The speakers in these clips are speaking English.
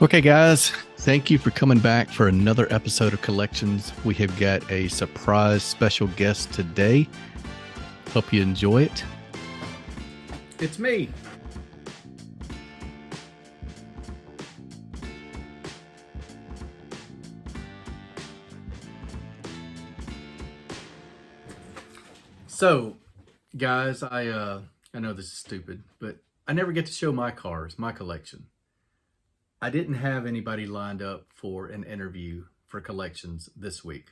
Okay, guys, thank you for coming back for another episode of Collections. We have got a surprise special guest today. Hope you enjoy it. It's me. So, guys, I know this is stupid, but I never get to show my cars, my collection. I didn't have anybody lined up for an interview for Collections this week.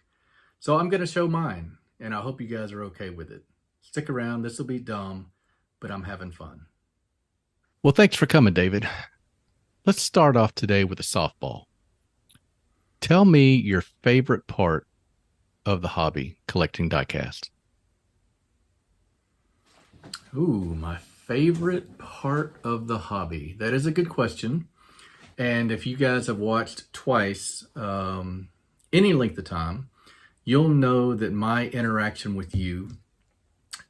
So I'm going to show mine, and I hope you guys are okay with it. Stick around. This will be dumb, but I'm having fun. Well, thanks for coming, David. Let's start off today with a softball. Tell me your favorite part of the hobby, collecting diecast. Ooh, my favorite part of the hobby. That is a good question. And if you guys have watched TWYCE any length of time, you'll know that my interaction with you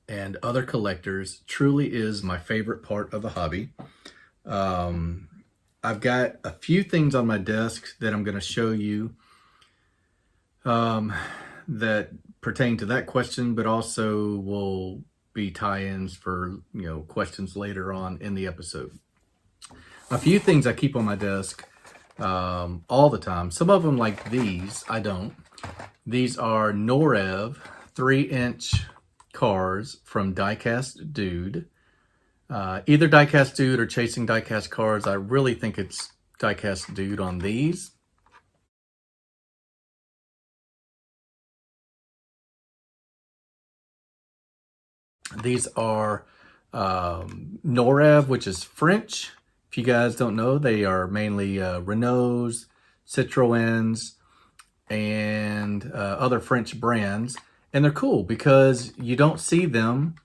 and other collectors truly is my favorite part of the hobby. I've got a few things on my desk that I'm going to show you that pertain to that question, but also will be tie-ins for questions later on in the episode. A few things I keep on my desk all the time. Some of them, like these, I don't. These are Norev 3-inch cars from Diecast Dude. Either Diecast Dude or Chasing Diecast Cars. I really think it's Diecast Dude on these. These are Norev, which is French. If you guys don't know, they are mainly Renaults, Citroëns, and other French brands. And they're cool because you don't see them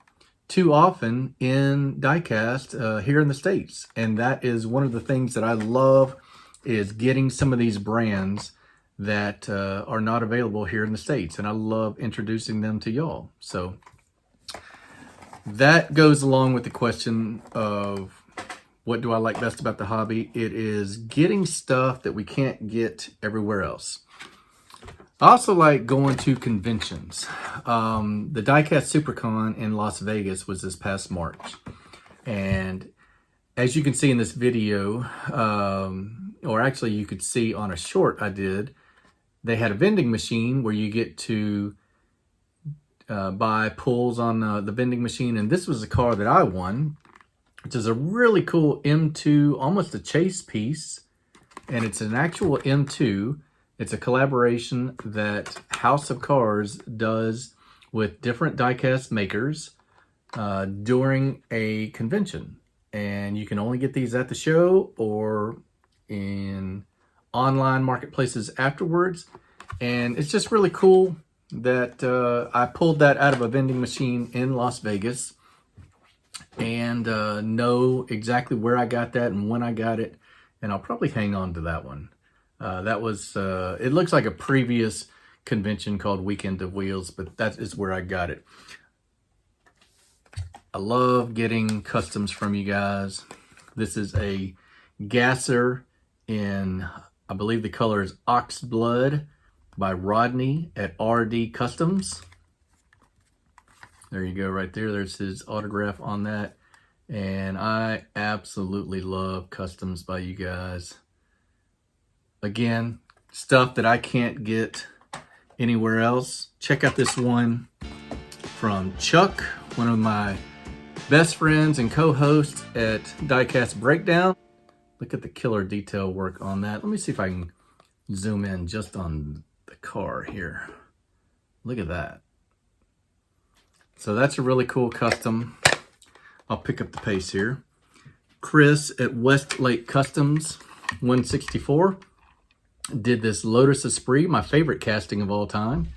too often in diecast here in the States. And that is one of the things that I love, is getting some of these brands that are not available here in the States. And I love introducing them to y'all. So that goes along with the question of what do I like best about the hobby? It is getting stuff that we can't get everywhere else. I also like going to conventions. The Diecast SuperCon in Las Vegas was this past March. And as you can see in this video, or actually you could see on a short I did, they had a vending machine where you get to buy pulls on the vending machine. And this was a car that I won, which is a really cool M2, almost a chase piece. And it's an actual M2. It's a collaboration that House of Cars does with different diecast makers during a convention. And you can only get these at the show or in online marketplaces afterwards. And it's just really cool that I pulled that out of a vending machine in Las Vegas, and know exactly where I got that and when I got it. And I'll probably hang on to that one. That was, it looks like a previous convention called Weekend of Wheels, but that is where I got it. I love getting customs from you guys. This is a gasser in, I believe the color is Ox Blood by Rodney at RD Customs. There you go, right there. There's his autograph on that. And I absolutely love customs by you guys. Again, stuff that I can't get anywhere else. Check out this one from Chuck, one of my best friends and co-hosts at Diecast Breakdown. Look at the killer detail work on that. Let me see if I can zoom in just on the car here. Look at that. So that's a really cool custom. I'll pick up the pace here. Chris at Westlake Customs 164 did this Lotus Esprit, my favorite casting of all time.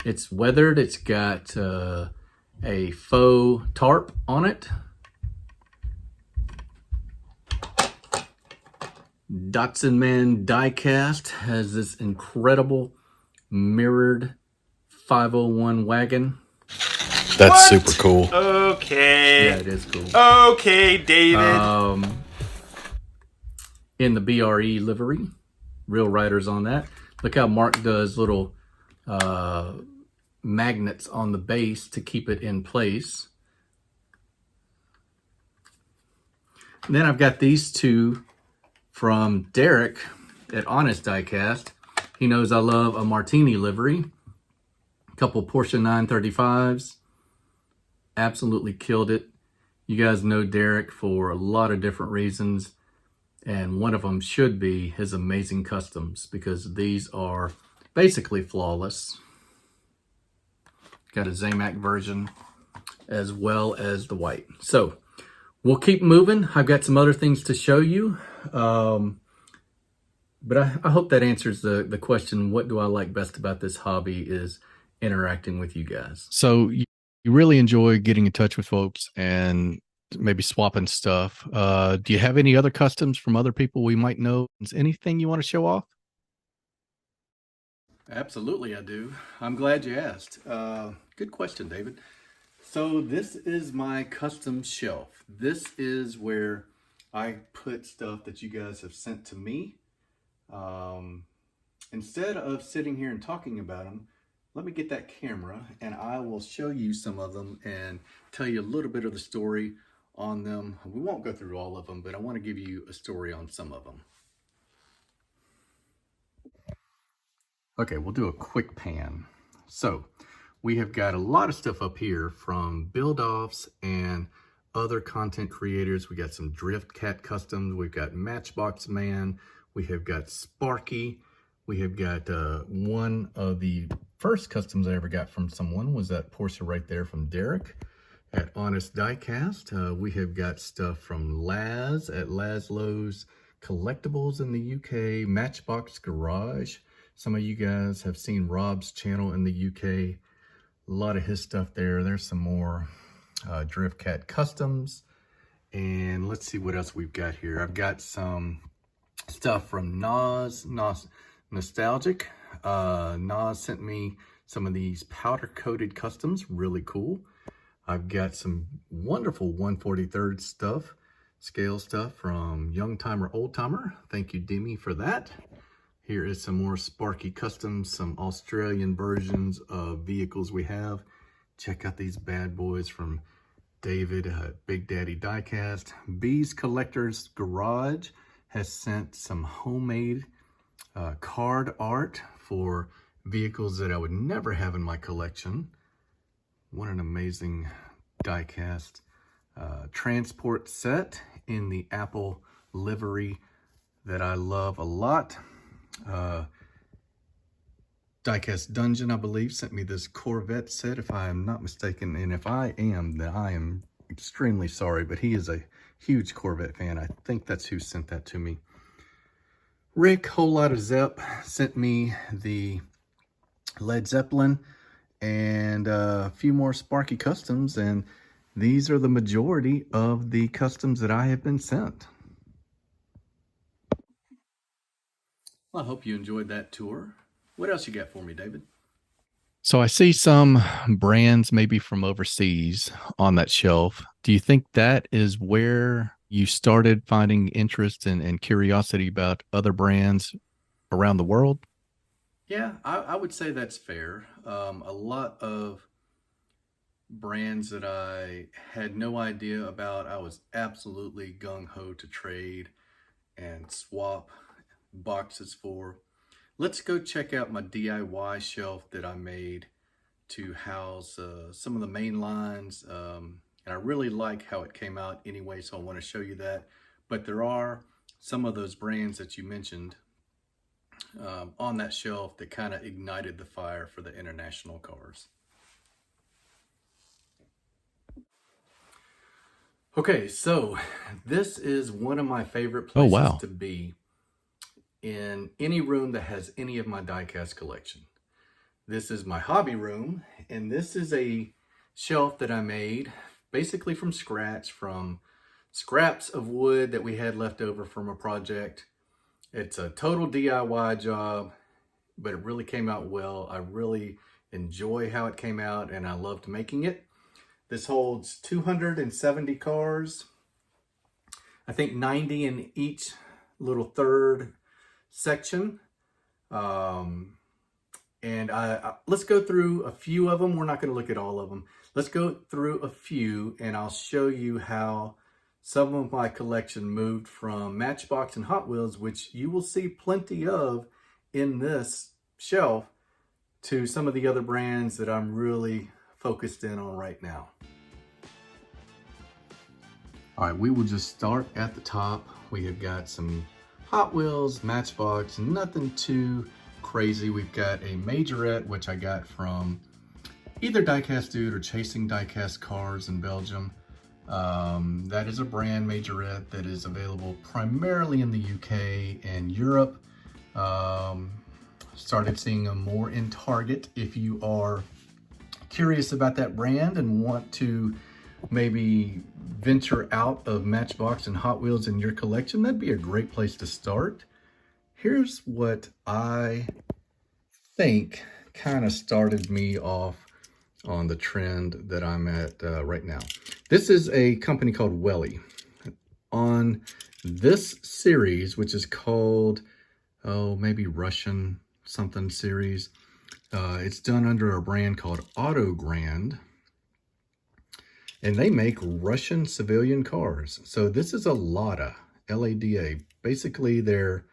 It's weathered. It's got a faux tarp on it. Datsun Man Diecast has this incredible mirrored 501 wagon. That's What? super cool. Okay. Yeah, it is cool. Okay, David. in the BRE livery. Real riders on that. Look how Mark does little magnets on the base to keep it in place. And then I've got these two from Derek at Honest Diecast. He knows I love a Martini livery. A couple Porsche 935s. Absolutely killed it. You guys know Derek for a lot of different reasons. And one of them should be his amazing customs, because these are basically flawless. Got a Zamac version as well as the white. So we'll keep moving. I've got some other things to show you. But I hope that answers the question, what do I like best about this hobby, is interacting with you guys. So you really enjoy getting in touch with folks and maybe swapping stuff. Do you have any other customs from other people we might know? Is anything you want to show off? Absolutely, I do. I'm glad you asked. Good question, David. So this is my custom shelf. This is where I put stuff that you guys have sent to me. Instead of sitting here and talking about them, let me get that camera and I will show you some of them and tell you a little bit of the story on them. We won't go through all of them, but I want to give you a story on some of them. Okay, we'll do a quick pan. So we have got a lot of stuff up here from build-offs and other content creators. We got some Drift Cat customs. We've got Matchbox Man. We have got Sparky. We have got one of the first customs I ever got from someone was that Porsche right there from Derek at Honest Diecast. We have got stuff from Laz at Laszlo's Collectibles in the UK, Matchbox Garage. Some of you guys have seen Rob's channel in the UK. A lot of his stuff there. There's some more Drift Cat customs. And let's see what else we've got here. I've got some stuff from Nas Nostalgic. Nas sent me some of these powder coated customs, really cool. I've got some wonderful 1/43 stuff, scale stuff from Young Timer Old Timer. Thank you, Demi, for that. Here is some more Sparky customs, some Australian versions of vehicles we have. Check out these bad boys from David at Big Daddy Diecast. Bees Collectors Garage has sent some homemade card art for vehicles that I would never have in my collection. What an amazing diecast. Transport set in the Apple livery that I love a lot. Diecast Dungeon, I believe, sent me this Corvette set, if I am not mistaken. And if I am, then I am extremely sorry, but he is a huge Corvette fan. I think that's who sent that to me. Rick, Whole Lot of Zepp, sent me the Led Zeppelin and a few more Sparky customs, and these are the majority of the customs that I have been sent. Well, I hope you enjoyed that tour. What else you got for me, David? So I see some brands maybe from overseas on that shelf. Do you think that is where you started finding interest and curiosity about other brands around the world? Yeah, I would say that's fair. A lot of brands that I had no idea about, I was absolutely gung-ho to trade and swap boxes for. Let's go check out my DIY shelf that I made to house some of the main lines. And I really like how it came out anyway, so I want to show you that. But there are some of those brands that you mentioned on that shelf that kind of ignited the fire for the international cars. Okay, so this is one of my favorite places to be in any room that has any of my diecast collection. This is my hobby room, and this is a shelf that I made basically from scratch, from scraps of wood that we had left over from a project. It's a total DIY job, but it really came out well. I really enjoy how it came out, and I loved making it. This holds 270 cars. I think 90 in each little third section. And let's go through a few of them. We're not going to look at all of them. Let's go through a few, and I'll show you how some of my collection moved from Matchbox and Hot Wheels, which you will see plenty of in this shelf, to some of the other brands that I'm really focused in on right now. All right, we will just start at the top. We have got some Hot Wheels, Matchbox, nothing too crazy. We've got a Majorette, which I got from either Diecast Dude or Chasing Diecast Cars in Belgium. That is a brand, Majorette, that is available primarily in the UK and Europe. Started seeing them more in Target. If you are curious about that brand and want to maybe venture out of Matchbox and Hot Wheels in your collection, that'd be a great place to start. Here's what I think kind of started me off on the trend that I'm at right now. This is a company called Welly. On this series, which is called, maybe Russian something series, it's done under a brand called Autogrand, and they make Russian civilian cars. So this is a Lada, L-A-D-A. Basically, they're,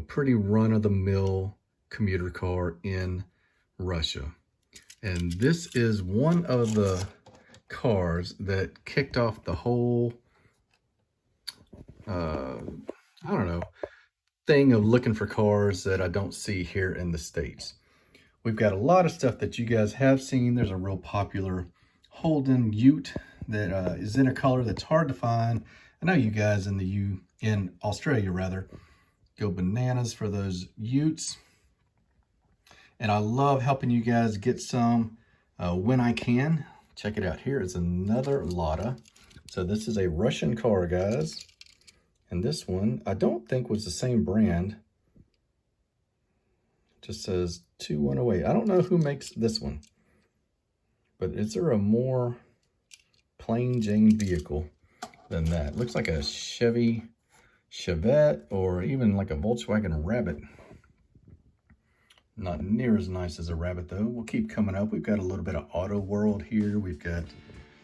pretty run-of-the-mill commuter car in Russia. And this is one of the cars that kicked off the whole, thing of looking for cars that I don't see here in the States. We've got a lot of stuff that you guys have seen. There's a real popular Holden Ute that is in a color that's hard to find. I know you guys in Australia rather, go bananas for those Utes. And I love helping you guys get some when I can. Check it out. Here is another Lada. So this is a Russian car, guys. And this one, I don't think was the same brand. It just says 2108. I don't know who makes this one. But is there a more plain Jane vehicle than that? Looks like a Chevette, or even like a Volkswagen Rabbit. Not near as nice as a Rabbit though. We'll keep coming up. We've got a little bit of Auto World here. We've got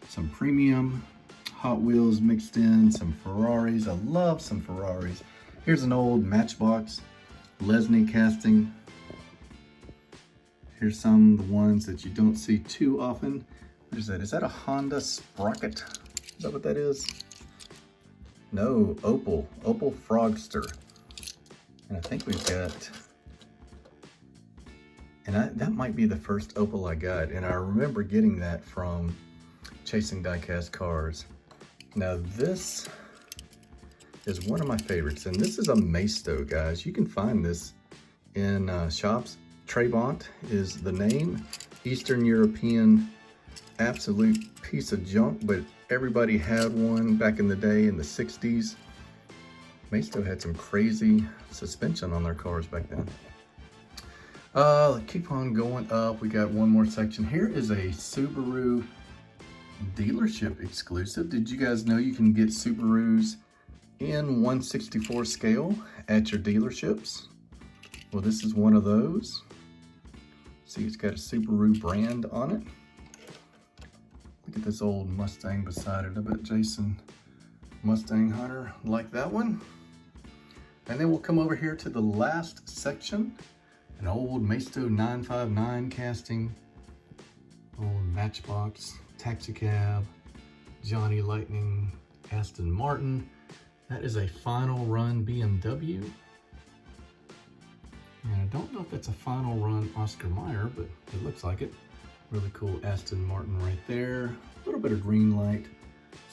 some premium Hot Wheels mixed in, some Ferraris. I love some Ferraris. Here's an old Matchbox Lesney casting. Here's some of the ones that you don't see too often. What is that? Is that a Honda Sprocket? Is that what that is? No, Opel Frogster. And I think we've got, and that might be the first Opel I got. And I remember getting that from Chasing Diecast Cars. Now this is one of my favorites, and this is a Maisto, guys. You can find this in shops. Trabant is the name. Eastern European, absolute piece of junk, but everybody had one back in the day in the 60s. Maisto had some crazy suspension on their cars back then. Keep on going up. We got one more section. Here is a Subaru dealership exclusive. Did you guys know you can get Subarus in 1/64 scale at your dealerships? Well, this is one of those. See, it's got a Subaru brand on it. Look at this old Mustang beside it. I bet Jason, Mustang hunter, like that one. And then we'll come over here to the last section. An old Maisto 959 casting. Old Matchbox, Taxicab, Johnny Lightning, Aston Martin. That is a Final Run BMW. And I don't know if that's a Final Run Oscar Mayer, but it looks like it. Really cool Aston Martin right there. A little bit of green light,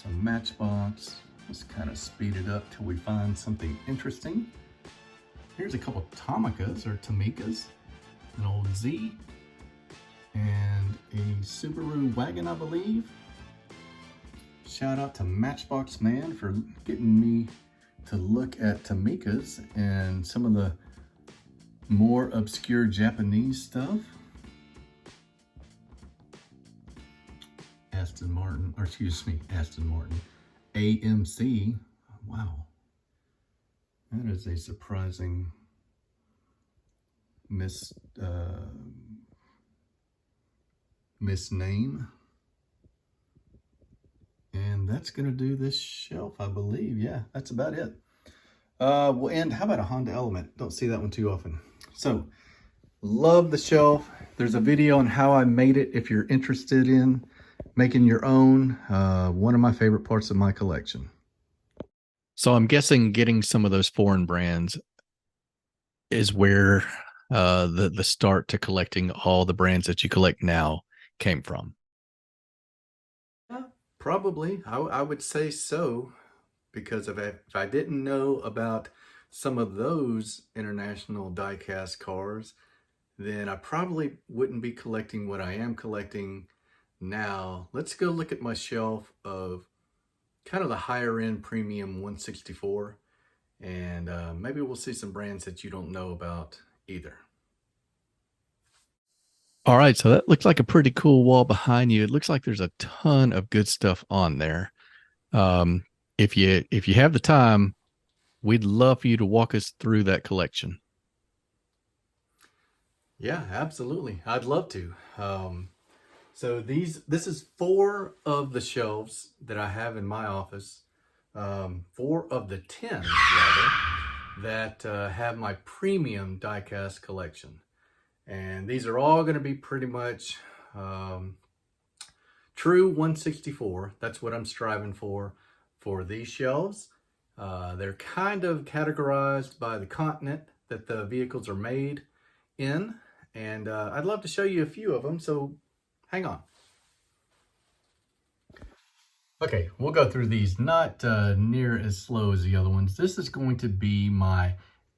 some Matchbox. Let's kind of speed it up till we find something interesting. Here's a couple Tomicas or Tamicas, an old Z, and a Subaru wagon, I believe. Shout out to Matchbox Man for getting me to look at Tamicas and some of the more obscure Japanese stuff. Aston Martin, AMC. Wow. That is a surprising misname. And that's going to do this shelf, I believe. Yeah, that's about it. Well, and how about a Honda Element? Don't see that one too often. So, love the shelf. There's a video on how I made it if you're interested in making your own. One of my favorite parts of my collection. So I'm guessing getting some of those foreign brands is where the start to collecting all the brands that you collect now came from. Yeah, probably. I would say so, because if I didn't know about some of those international diecast cars, then I probably wouldn't be collecting what I am collecting now. Let's go look at my shelf of kind of the higher end premium 164, and maybe we'll see some brands that you don't know about either. All right, so that looks like a pretty cool wall behind you. It looks like there's a ton of good stuff on there. If you have the time, we'd love for you to walk us through that collection. Yeah, absolutely. I'd love to. So this is 4 of the shelves that I have in my office. 4 of the 10, rather, that have my premium diecast collection. And these are all going to be pretty much true 164. That's what I'm striving for these shelves. They're kind of categorized by the continent that the vehicles are made in. And I'd love to show you a few of them, so hang on. Okay, we'll go through these, not near as slow as the other ones. This is going to be my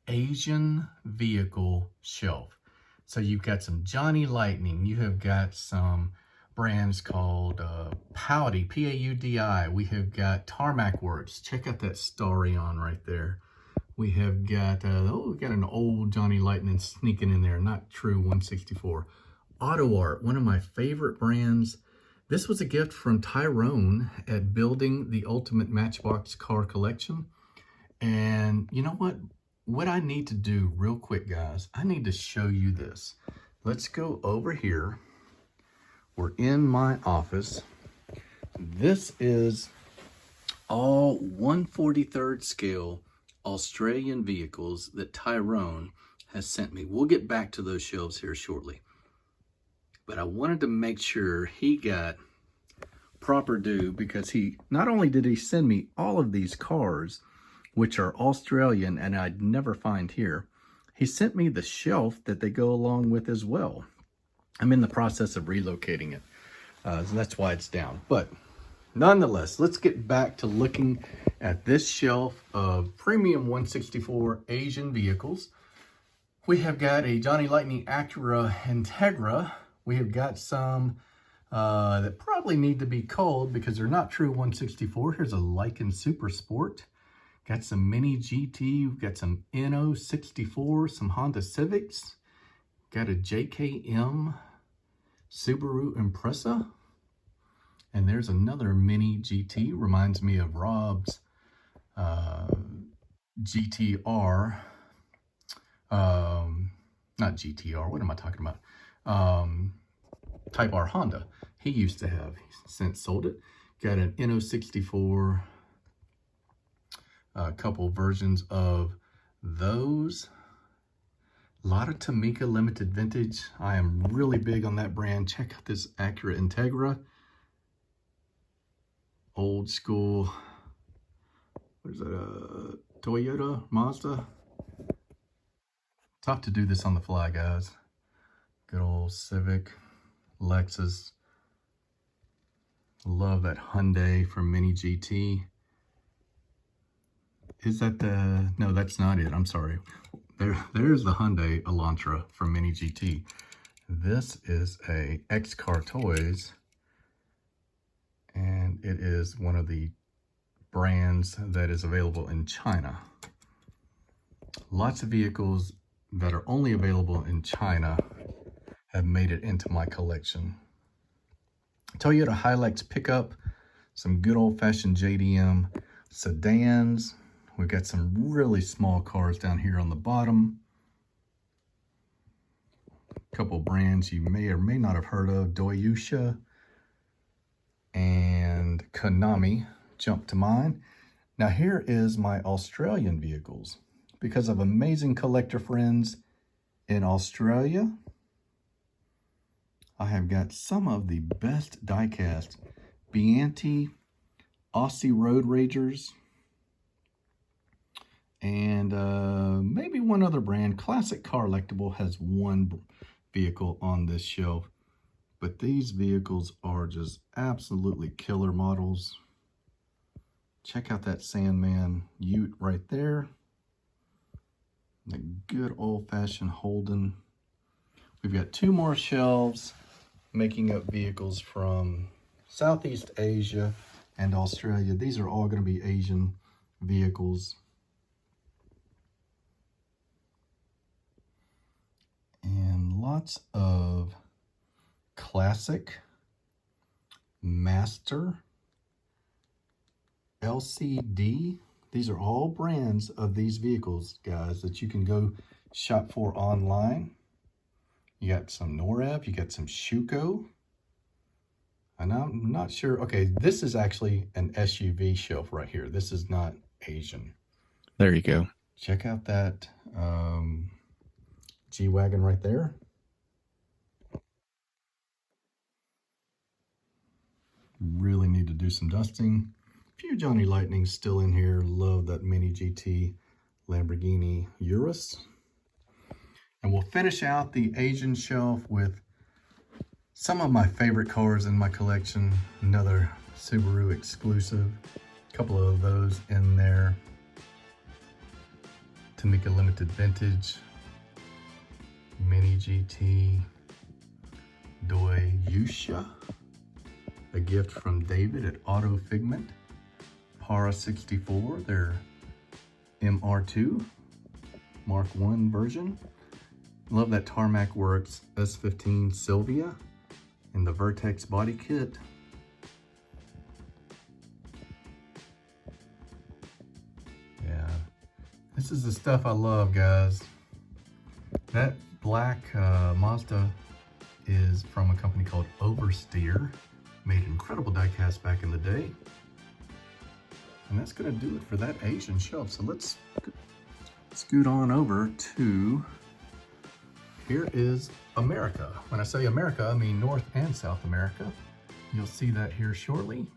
Asian vehicle shelf. So you've got some Johnny Lightning. You have got some brands called Paudi, P-A-U-D-I. We have got Tarmac Works. Check out that Starion right there. We have got, we got an old Johnny Lightning sneaking in there, not true 164. Auto Art, one of my favorite brands. This was a gift from Tyrone at building the Ultimate Matchbox car collection. And you know what? What I need to do real quick, guys, I need to show you this. Let's go over here. We're in my office. This is all 1/43 scale Australian vehicles that Tyrone has sent me. We'll get back to those shelves here shortly. But I wanted to make sure he got proper due, because he not only did he send me all of these cars, which are Australian and I'd never find here, he sent me the shelf that they go along with as well. I'm in the process of relocating it, so that's why it's down. But nonetheless, let's get back to looking at this shelf of premium 164 Asian vehicles. We have got a Johnny Lightning Acura Integra. We have got some that probably need to be cold because they're not true 164. Here's a Lykan Super Sport. Got some Mini GT. We've got some NO64, some Honda Civics. Got a JKM Subaru Impreza. And there's another Mini GT. Reminds me of Rob's GTR. Not GTR. What am I talking about? Type R Honda. He used to have. He's since sold it. Got an NO64. A couple versions of those. A lot of Tamika Limited Vintage. I am really big on that brand. Check out this Acura Integra. Old school. What is that? Toyota, Mazda. Tough to do this on the fly, guys. Good old Civic, Lexus. Love that Hyundai from Mini GT. Is that the, no, that's not it. I'm sorry. There's the Hyundai Elantra from Mini GT. This is a X-Car Toys, and it is one of the brands that is available in China. Lots of vehicles that are only available in China have made it into my collection. Toyota Hilux pickup, some good old-fashioned JDM sedans. We've got some really small cars down here on the bottom. A couple brands you may or may not have heard of, TWYCE and Konami jump to mind. Now here is my Australian vehicles. Because of amazing collector friends in Australia, I have got some of the best diecast Bianti, Aussie Road Ragers, and maybe one other brand. Classic Car Lectable has one vehicle on this shelf, but these vehicles are just absolutely killer models. Check out that Sandman Ute right there. A good old-fashioned Holden. We've got two more shelves making up vehicles from Southeast Asia and Australia. These are all going to be Asian vehicles. And lots of classic, master, LCD. These are all brands of these vehicles, guys, that you can go shop for online. You got some Norev, you got some Schuko. And I'm not sure. Okay, this is actually an SUV shelf right here. This is not Asian. There you go. Check out that G-Wagon right there. Really need to do some dusting. A few Johnny Lightnings still in here. Love that Mini GT Lamborghini Urus. And we'll finish out the Asian shelf with some of my favorite cars in my collection. Another Subaru exclusive. A couple of those in there. Tamika Limited Vintage. Mini GT. TWYCE. A gift from David at Auto Figment. Para 64, their MR2 Mark 1 version. Love that Tarmac Works S15 Sylvia in the Vertex body kit. Yeah, this is the stuff I love, guys. That black Mazda is from a company called Oversteer. Made incredible diecast back in the day. And that's going to do it for that Asian shelf. So let's scoot on over to, here is America. When I say America, I mean North and South America. You'll see that here shortly.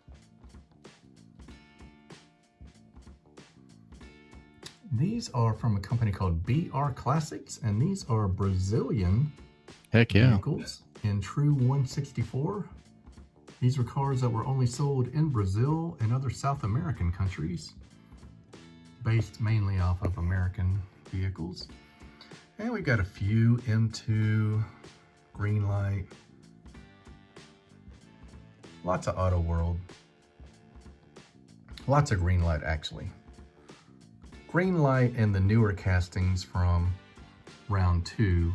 These are from a company called BR Classics, and these are Brazilian vehicles in true 164. These were cars that were only sold in Brazil and other South American countries, based mainly off of American vehicles. And we got a few M2, Greenlight, lots of Auto World, lots of Greenlight actually. Greenlight and the newer castings from round 2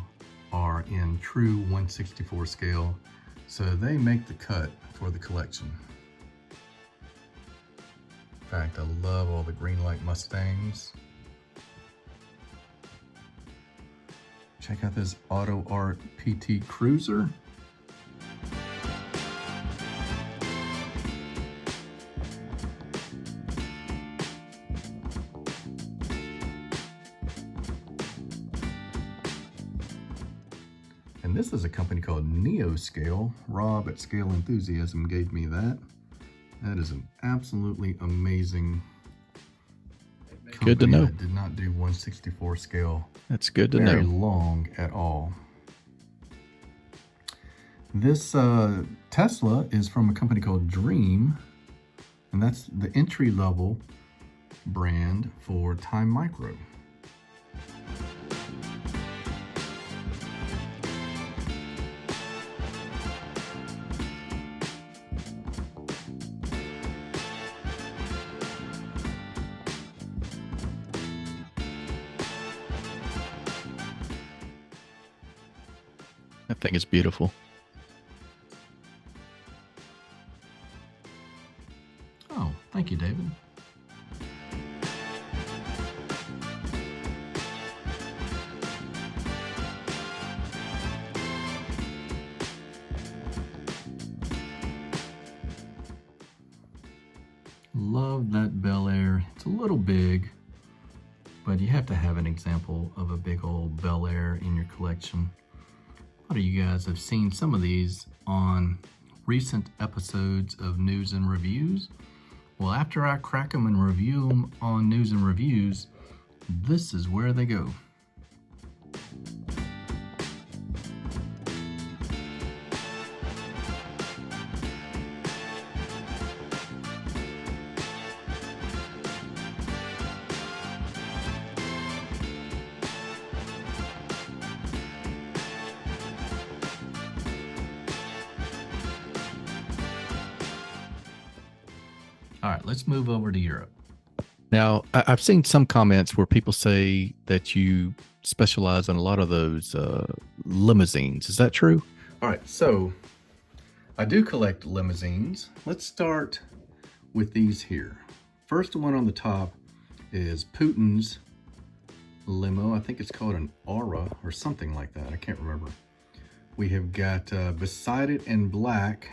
are in true 164 scale, so they make the cut for the collection. In fact, I love all the Greenlight Mustangs. Check out this Auto Art PT Cruiser. And this is a company called Neoscale. Rob at Scale Enthusiasm gave me that. That is an absolutely amazing company. Good to know. That did not do 164 scale. That's good to Very know. long at all. This Tesla is from a company called Dream, and that's the entry-level brand for Time Micro. That thing is beautiful. Oh, thank you, David. Love that Bel Air. It's a little big, but you have to have an example of a big old Bel Air in your collection. A lot of you guys have seen some of these on recent episodes of News and Reviews. Well, after I crack them and review them on News and Reviews, this is where they go. All right, let's move over to Europe. Now, I've seen some comments where people say that you specialize in a lot of those limousines. Is that true? All right, so I do collect limousines. Let's start with these here. First one on the top is Putin's limo. I think it's called an Aura or something like that. I can't remember. We have got beside it in black,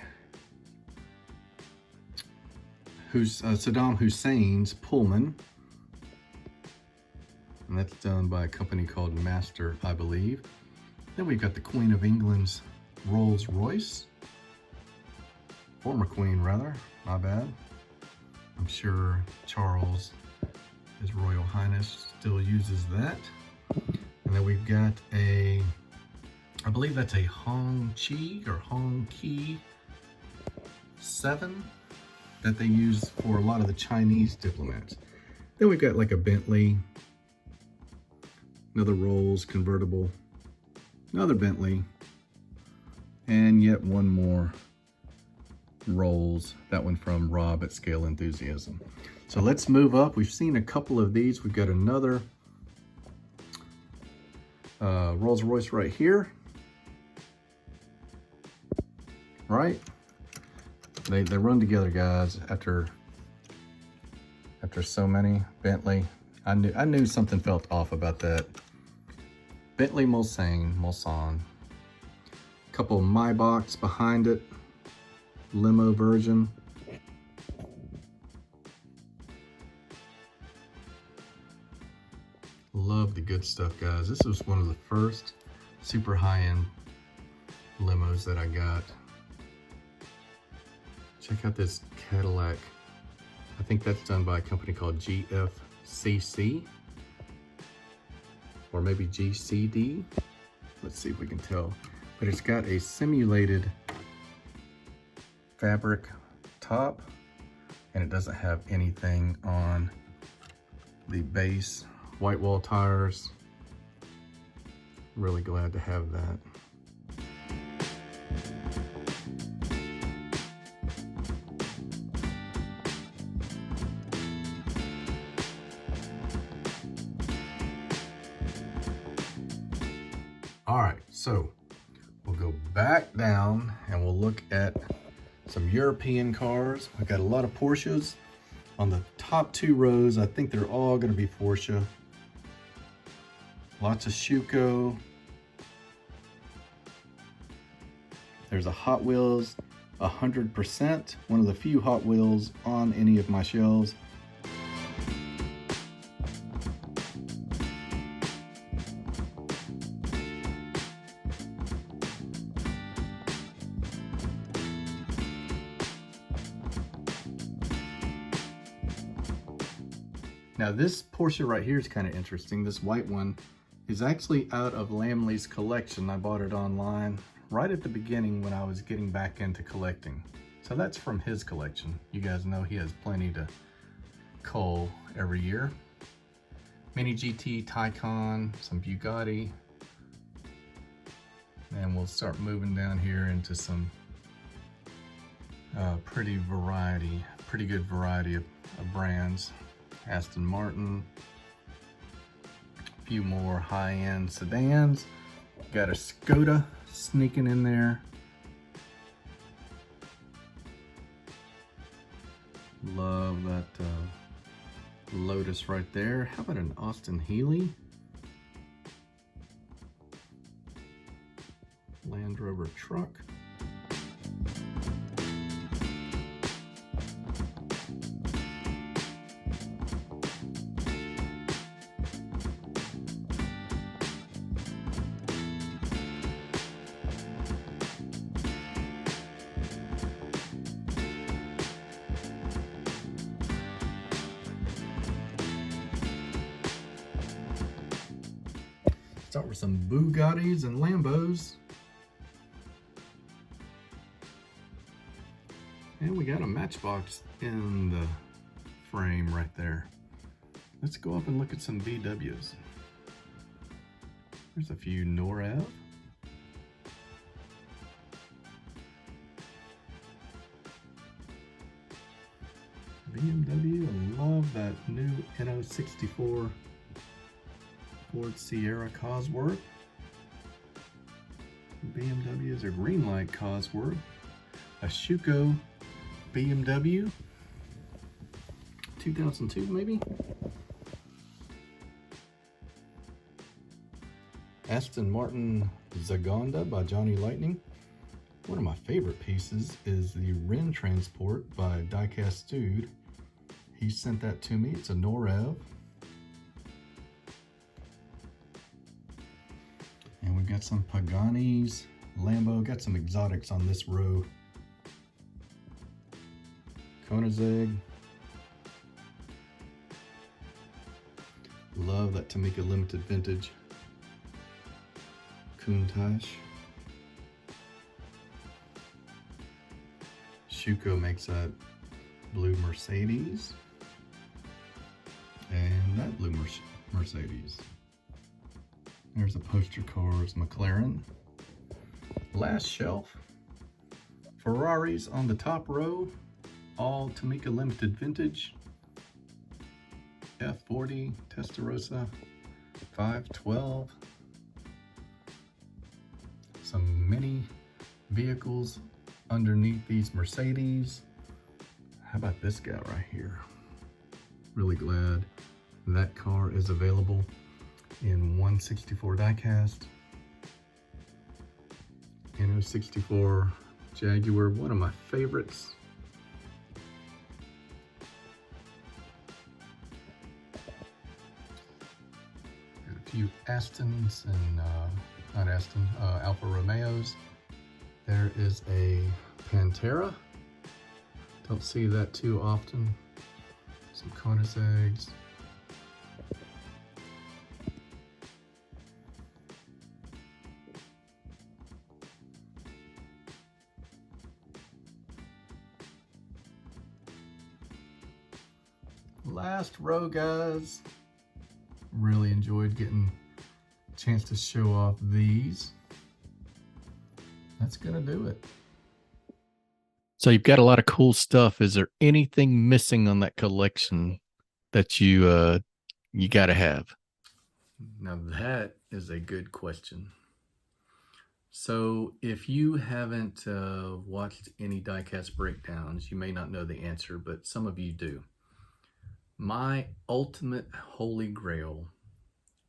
Saddam Hussein's Pullman. And that's done by a company called Master, I believe. Then we've got the Queen of England's Rolls Royce. Former Queen, rather. My bad. I'm sure Charles, His Royal Highness, still uses that. And then we've got I believe that's a Hong Chi or Hong Ki 7 that they use for a lot of the Chinese diplomats. Then we've got like a Bentley, another Rolls convertible, another Bentley, and yet one more Rolls, that one from Rob at Scale Enthusiasm. So let's move up. We've seen a couple of these. We've got another Rolls Royce right here, right? They run together, guys. After so many. Bentley, I knew something felt off about that. Bentley Mulsanne. Couple of Maybachs behind it. Limo version. Love the good stuff, guys. This was one of the first super high-end limos that I got. Check out this Cadillac. I think that's done by a company called GFCC or maybe GCD. Let's see if we can tell. But it's got a simulated fabric top and it doesn't have anything on the base. White wall tires. Really glad to have that. All right, so we'll go back down and we'll look at some European cars. We've got a lot of Porsches. On the top two rows, I think they're all gonna be Porsche. Lots of Schuko. There's a Hot Wheels 100%, one of the few Hot Wheels on any of my shelves. Now this Porsche right here is kind of interesting. This white one is actually out of Lamley's collection. I bought it online right at the beginning when I was getting back into collecting. So that's from his collection. You guys know he has plenty to cull every year. Mini GT, Taycan, some Bugatti. And we'll start moving down here into some pretty good variety of brands. Aston Martin, a few more high-end sedans. Got a Skoda sneaking in there. Love that Lotus right there. How about an Austin Healey? Land Rover truck. Start with some Bugattis and Lambos. And we got a Matchbox in the frame right there. Let's go up and look at some VWs. There's a few NORAV. BMW, I love that new NO64 Ford Sierra Cosworth. BMW is a green light Cosworth. A Schuko BMW, 2002 maybe? Aston Martin Zagonda by Johnny Lightning. One of my favorite pieces is the Wren Transport by Diecast Dude. He sent that to me. It's a NORAV. And we've got some Paganis, Lambo, got some exotics on this row. Koenigsegg. Love that Tamika Limited Vintage. Countach. Schuko makes that blue Mercedes. And that blue Mercedes. There's a poster car, it's McLaren. Last shelf. Ferraris on the top row. All Tamika Limited Vintage. F40, Testarossa, 512. Some mini vehicles underneath these Mercedes. How about this guy right here? Really glad that car is available in 164 diecast. NO64 Jaguar, one of my favorites. Got a few Astons and not Aston, Alfa Romeos. There is a Pantera. Don't see that too often. Some Koenigsegg's. Last row, guys. Really enjoyed getting a chance to show off these. That's gonna do it. So you've got a lot of cool stuff. Is there anything missing on that collection that you got to have? Now that is a good question. So if you haven't watched any diecast breakdowns, you may not know the answer, but some of you do. My ultimate holy grail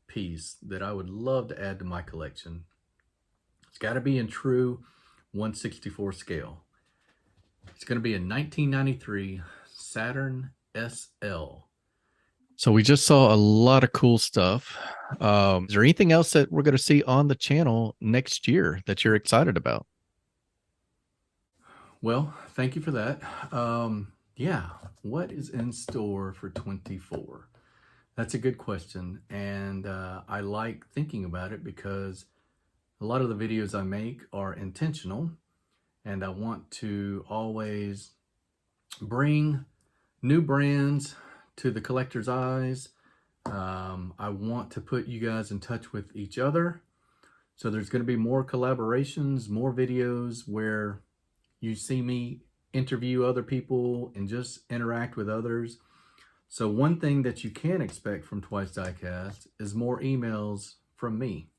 piece that I would love to add to my collection, it's got to be in true 1/64 scale. It's going to be a 1993 Saturn SL. So we just saw a lot of cool stuff. Is there anything else that we're going to see on the channel next year that you're excited about? Well, thank you for that. Yeah, what is in store for 24? That's a good question. And I like thinking about it because a lot of the videos I make are intentional. And I want to always bring new brands to the collector's eyes. I want to put you guys in touch with each other. So there's going to be more collaborations, more videos where you see me interview other people and just interact with others. So one thing that you can expect from TWYCE Diecast is more emails from me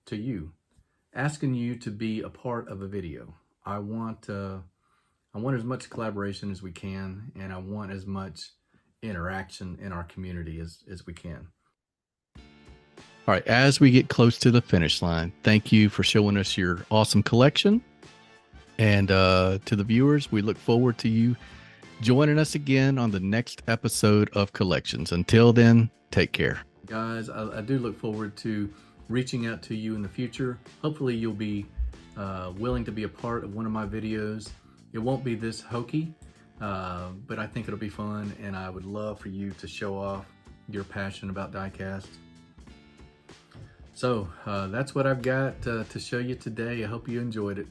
to you, asking you to be a part of a video. I want as much collaboration as we can, and I want as much interaction in our community as we can. All right, as we get close to the finish line, thank you for showing us your awesome collection. And to the viewers, we look forward to you joining us again on the next episode of Collections. Until then, take care. Guys, I do look forward to reaching out to you in the future. Hopefully you'll be willing to be a part of one of my videos. It won't be this hokey, but I think it'll be fun, and I would love for you to show off your passion about diecast. So that's what I've got to show you today. I hope you enjoyed it.